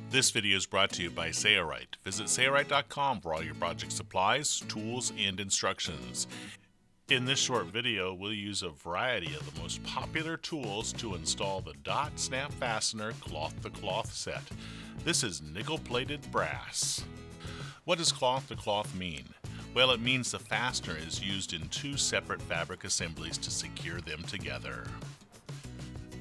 This video is brought to you by Sailrite. Visit Sailrite.com for all your project supplies, tools, and instructions. In this short video, we'll use a variety of the most popular tools to install the Dot Snap Fastener cloth-to-cloth set. This is nickel-plated brass. What does cloth-to-cloth mean? Well, it means the fastener is used in two separate fabric assemblies to secure them together.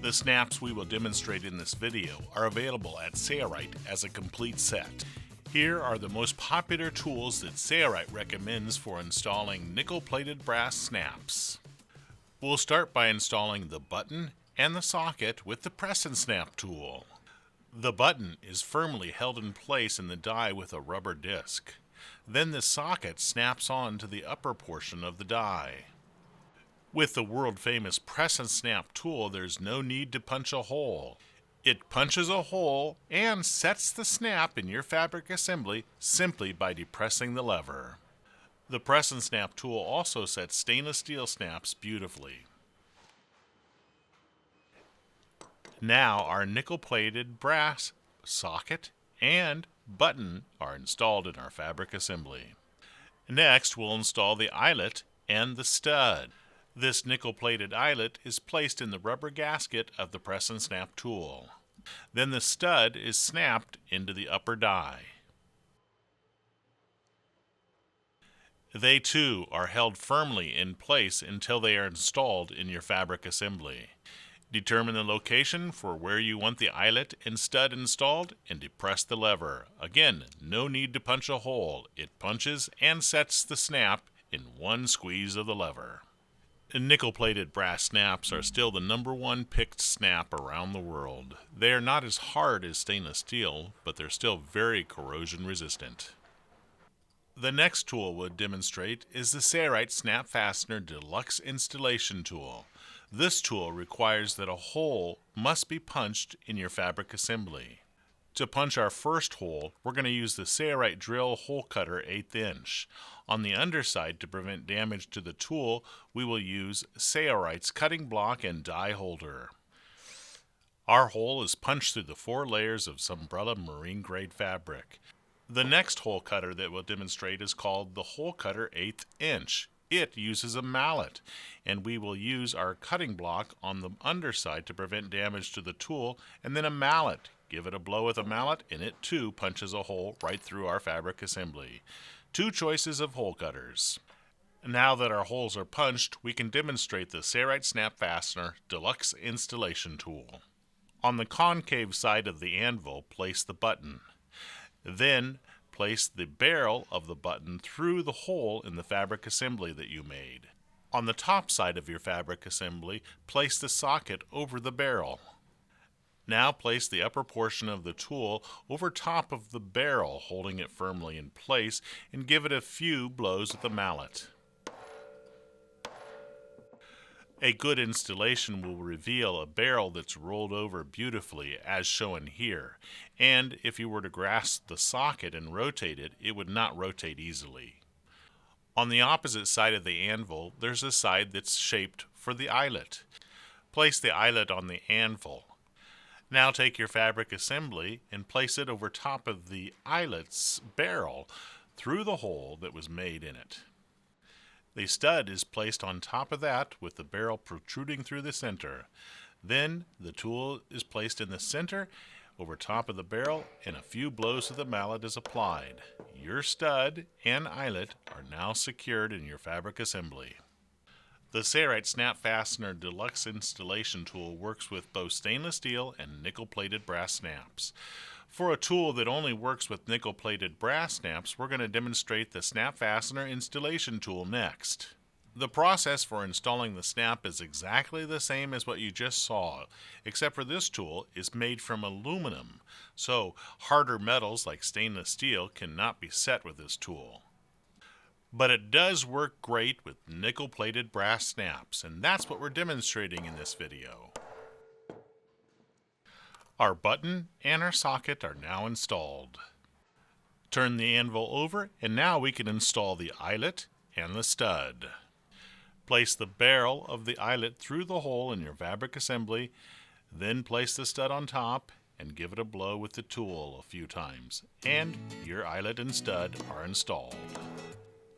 The snaps we will demonstrate in this video are available at Sailrite as a complete set. Here are the most popular tools that Sailrite recommends for installing nickel-plated brass snaps. We'll start by installing the button and the socket with the Presnap Tool. The button is firmly held in place in the die with a rubber disc. Then the socket snaps on to the upper portion of the die. With the world-famous Presnap Tool, there's no need to punch a hole. It punches a hole and sets the snap in your fabric assembly simply by depressing the lever. The Presnap Tool also sets stainless steel snaps beautifully. Now our nickel-plated brass socket and button are installed in our fabric assembly. Next, we'll install the eyelet and the stud. This nickel-plated eyelet is placed in the rubber gasket of the Presnap Tool. Then the stud is snapped into the upper die. They too are held firmly in place until they are installed in your fabric assembly. Determine the location for where you want the eyelet and stud installed and depress the lever. Again, no need to punch a hole. It punches and sets the snap in one squeeze of the lever. Nickel-plated brass snaps are still the #1 picked snap around the world. They are not as hard as stainless steel, but they're still very corrosion resistant. The next tool we'll demonstrate is the Sailrite Snap Fastener Deluxe Installation Tool. This tool requires that a hole must be punched in your fabric assembly. To punch our first hole, we're going to use the Sailrite drill hole cutter 1/8 inch. On the underside, to prevent damage to the tool, we will use Sailrite's cutting block and die holder. Our hole is punched through the 4 layers of Umbrella marine grade fabric. The next hole cutter that we'll demonstrate is called the hole cutter 1/8 inch. It uses a mallet, and we will use our cutting block on the underside to prevent damage to the tool, and then a mallet. Give it a blow with a mallet, and it too punches a hole right through our fabric assembly. 2 choices of hole cutters. Now that our holes are punched, we can demonstrate the Sailrite Snap Fastener Deluxe Installation Tool. On the concave side of the anvil, place the button. Then place the barrel of the button through the hole in the fabric assembly that you made. On the top side of your fabric assembly, place the socket over the barrel. Now place the upper portion of the tool over top of the barrel, holding it firmly in place, and give it a few blows with the mallet. A good installation will reveal a barrel that's rolled over beautifully, as shown here, and if you were to grasp the socket and rotate it, it would not rotate easily. On the opposite side of the anvil, there's a side that's shaped for the eyelet. Place the eyelet on the anvil. Now take your fabric assembly and place it over top of the eyelet's barrel through the hole that was made in it. The stud is placed on top of that with the barrel protruding through the center. Then the tool is placed in the center over top of the barrel, and a few blows of the mallet is applied. Your stud and eyelet are now secured in your fabric assembly. The Sailrite Snap Fastener Deluxe Installation Tool works with both stainless steel and nickel-plated brass snaps. For a tool that only works with nickel-plated brass snaps, we're going to demonstrate the Snap Fastener Installation Tool next. The process for installing the snap is exactly the same as what you just saw, except for this tool is made from aluminum, so harder metals like stainless steel cannot be set with this tool. But it does work great with nickel-plated brass snaps, and that's what we're demonstrating in this video. Our button and our socket are now installed. Turn the anvil over, and now we can install the eyelet and the stud. Place the barrel of the eyelet through the hole in your fabric assembly, then place the stud on top and give it a blow with the tool a few times, and your eyelet and stud are installed.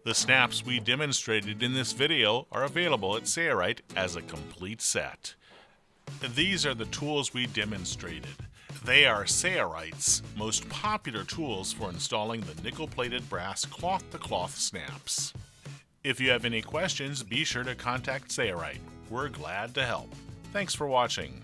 The snaps we demonstrated in this video are available at Sayorite as a complete set. These are the tools we demonstrated. They are Sayorite's most popular tools for installing the nickel-plated brass cloth-to-cloth snaps. If you have any questions, be sure to contact Sayorite. We're glad to help. Thanks for watching.